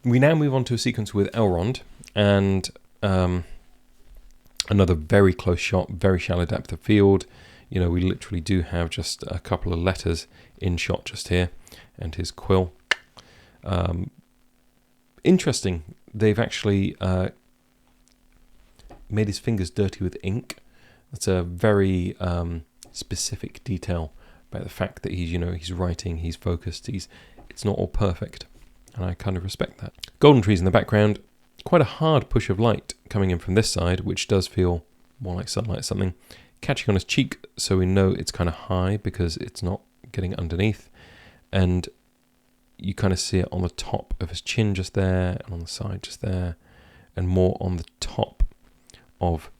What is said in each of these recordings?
We now move on to a sequence with Elrond, and another very close shot, very shallow depth of field. You know, we literally do have just a couple of letters in shot just here, and his quill. Interesting, they've actually made his fingers dirty with ink. That's a very specific detail about the fact that he's writing, he's focused, it's not all perfect, and I kind of respect that. Golden trees in the background, quite a hard push of light coming in from this side, which does feel more like sunlight, something catching on his cheek, so we know it's kind of high because it's not getting underneath, and you kind of see it on the top of his chin just there, and on the side just there, and more on the top of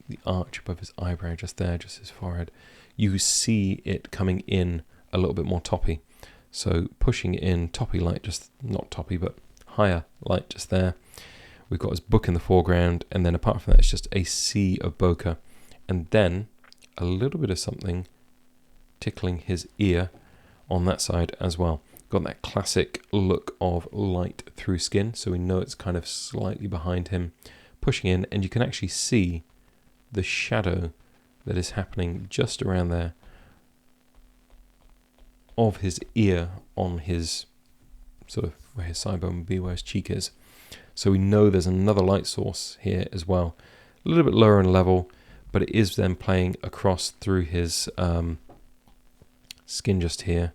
the arch above his eyebrow just there, just his forehead. You see it coming in a little bit more toppy, so pushing it in, toppy light, just not toppy but higher light just there. We've got his book in the foreground, and then apart from that it's just a sea of bokeh, and then a little bit of something tickling his ear on that side as well. Got that classic look of light through skin, so we know it's kind of slightly behind him, pushing in, and you can actually see the shadow that is happening just around there of his ear on his sort of where his side bone would be, where his cheek is. So we know there's another light source here as well, a little bit lower in level, but it is then playing across through his skin just here.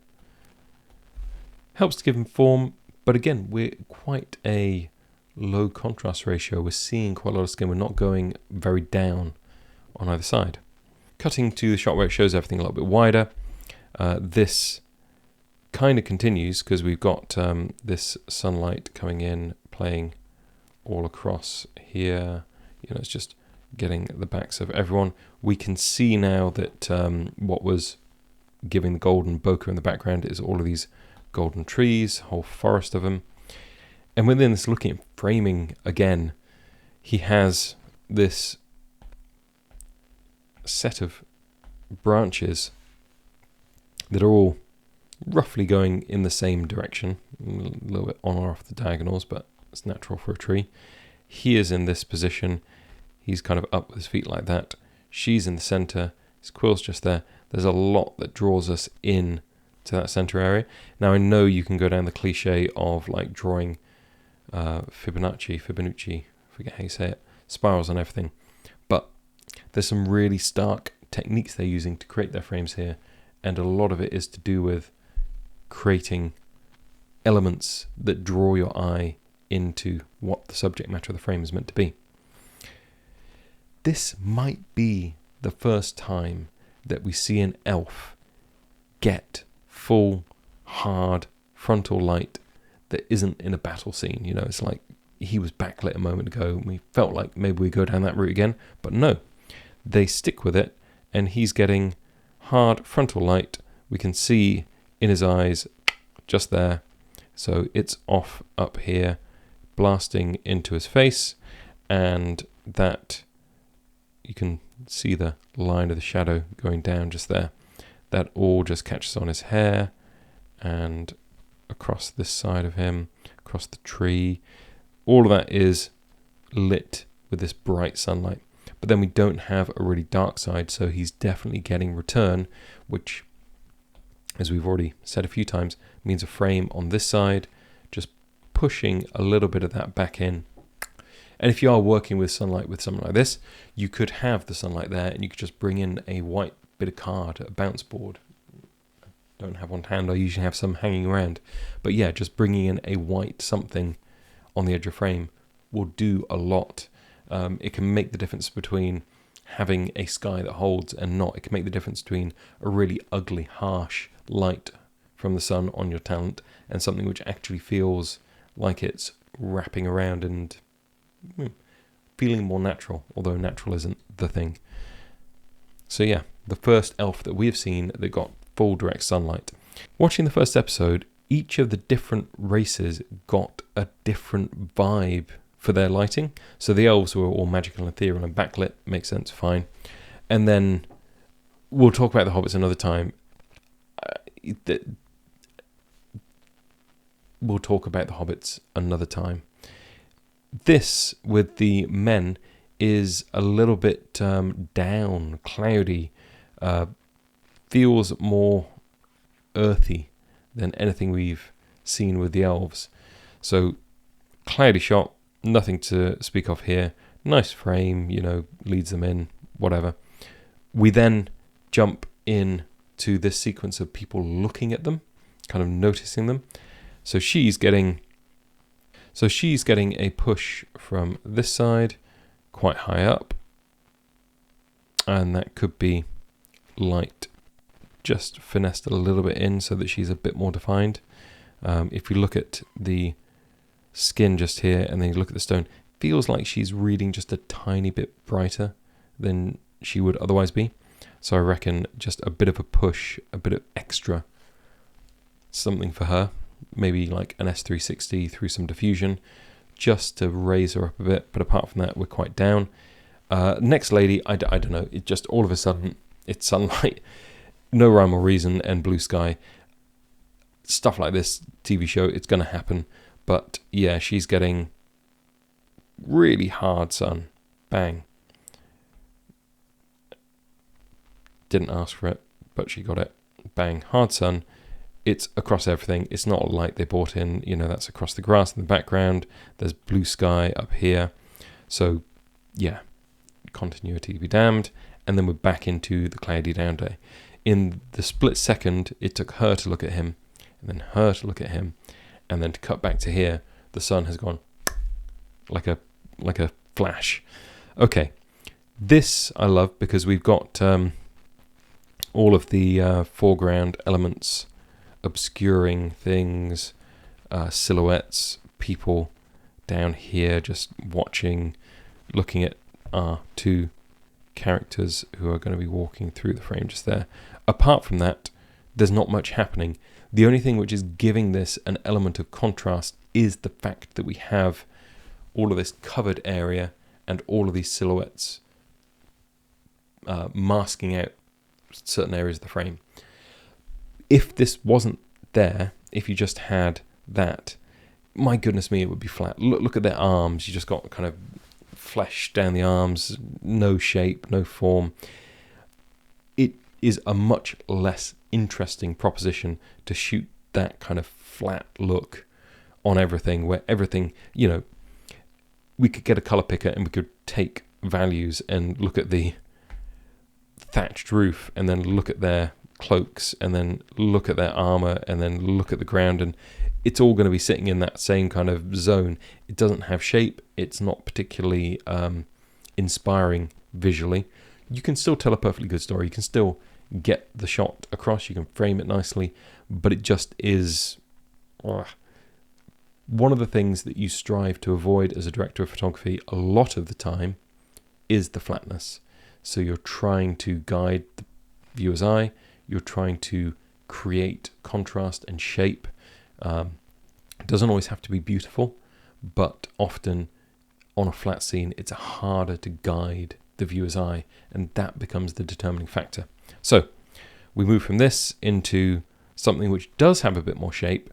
Helps to give him form, but again, we're quite a low contrast ratio. We're seeing quite a lot of skin. We're not going very down on either side. Cutting to the shot where it shows everything a little bit wider. This kind of continues because we've got this sunlight coming in, playing all across here. You know, it's just getting the backs of everyone. We can see now that what was giving the golden bokeh in the background is all of these golden trees, whole forest of them. And within this, looking at framing again, he has this set of branches that are all roughly going in the same direction, a little bit on or off the diagonals, but it's natural for a tree. He is in this position, he's kind of up with his feet like that. She's in the center, his quill's just there. There's a lot that draws us in to that center area. Now I know you can go down the cliche of like drawing Fibonacci, forget how you say it, spirals and everything, but there's some really stark techniques they're using to create their frames here, and a lot of it is to do with creating elements that draw your eye into what the subject matter of the frame is meant to be. This might be the first time that we see an elf get full, hard, frontal light that isn't in a battle scene. You know, it's like he was backlit a moment ago and we felt like maybe we go down that route again, but no, they stick with it, and he's getting hard frontal light. We can see in his eyes just there, so it's off up here, blasting into his face, and that you can see the line of the shadow going down just there. That all just catches on his hair and across this side of him, across the tree. All of that is lit with this bright sunlight. But then we don't have a really dark side, so he's definitely getting return, which, as we've already said a few times, means a frame on this side, just pushing a little bit of that back in. And if you are working with sunlight with something like this, you could have the sunlight there and you could just bring in a white bit of card, a bounce board. I don't have one to hand, I usually have some hanging around. But yeah, just bringing in a white something on the edge of frame will do a lot. It can make the difference between having a sky that holds and not. It can make the difference between a really ugly, harsh light from the sun on your talent and something which actually feels like it's wrapping around and feeling more natural, although natural isn't the thing. So yeah, the first elf that we have seen that got full direct sunlight. Watching the first episode, each of the different races got a different vibe for their lighting. So the elves were all magical and ethereal and backlit, makes sense, fine. And then we'll talk about the hobbits another time. we'll talk about the hobbits another time. This, with the men, is a little bit down, cloudy, feels more earthy than anything we've seen with the elves. So, cloudy shot, nothing to speak of here. Nice frame, leads them in, whatever. We then jump in to this sequence of people looking at them, kind of noticing them. So she's getting a push from this side, quite high up, and that could be light just finessed a little bit in so that she's a bit more defined. If you look at the skin just here and then you look at the stone, feels like she's reading just a tiny bit brighter than she would otherwise be. So I reckon just a bit of a push, a bit of extra something for her, maybe like an S360 through some diffusion, just to raise her up a bit. But apart from that, we're quite down. Next lady, I don't know, it just all of a sudden, it's sunlight, no rhyme or reason, and blue sky. Stuff like this, TV show, it's going to happen. But yeah, she's getting really hard sun. Bang. Didn't ask for it, but she got it. Bang. Hard sun. It's across everything. It's not a light they brought in. That's across the grass in the background. There's blue sky up here. So, yeah, continuity be damned. And then we're back into the cloudy down day. In the split second, it took her to look at him, and then her to look at him, and then to cut back to here, the sun has gone like a flash. Okay, this I love because we've got all of the foreground elements obscuring things, silhouettes, people down here just watching, looking at our two characters who are going to be walking through the frame just there. Apart from that, there's not much happening. The only thing which is giving this an element of contrast is the fact that we have all of this covered area and all of these silhouettes masking out certain areas of the frame. If this wasn't there, if you just had that, my goodness me, it would be flat. Look at their arms. You just got kind of flesh down the arms, no shape, no form. It is a much less interesting proposition to shoot that kind of flat look on everything, where everything, we could get a color picker and we could take values and look at the thatched roof and then look at their cloaks and then look at their armor and then look at the ground, and it's all going to be sitting in that same kind of zone. It doesn't have shape. It's not particularly inspiring visually. You can still tell a perfectly good story. You can still get the shot across. You can frame it nicely, but it just is one of the things that you strive to avoid as a director of photography a lot of the time is the flatness. So you're trying to guide the viewer's eye. You're trying to create contrast and shape. It doesn't always have to be beautiful, but often on a flat scene, it's harder to guide the viewer's eye, and that becomes the determining factor. So we move from this into something which does have a bit more shape,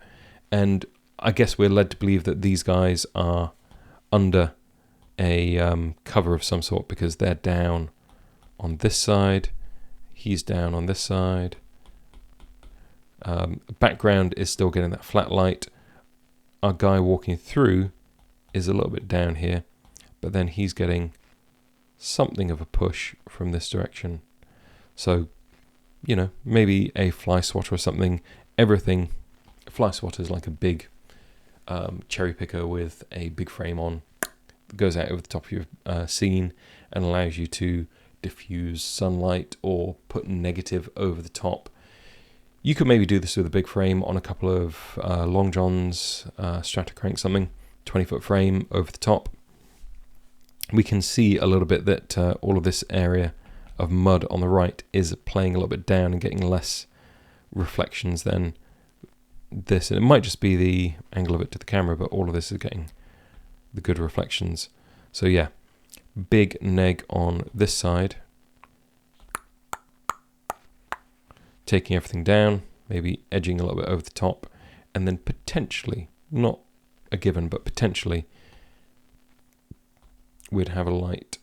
and I guess we're led to believe that these guys are under a cover of some sort because they're down on this side, he's down on this side. Background is still getting that flat light. Our guy walking through is a little bit down here, but then he's getting something of a push from this direction. So, maybe a fly swatter or something. Everything, a fly swatter is like a big cherry picker with a big frame on. It goes out over the top of your scene and allows you to diffuse sunlight or put negative over the top. You could maybe do this with a big frame on a couple of long johns, Stratocrank something, 20-foot frame over the top. We can see a little bit that all of this area of mud on the right is playing a little bit down and getting less reflections than this. And it might just be the angle of it to the camera, but all of this is getting the good reflections. So yeah, big neg on this side. Taking everything down, maybe edging a little bit over the top, and then potentially not a given, but potentially we'd have a light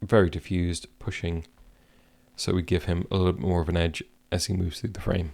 very diffused, pushing, so we give him a little bit more of an edge as he moves through the frame.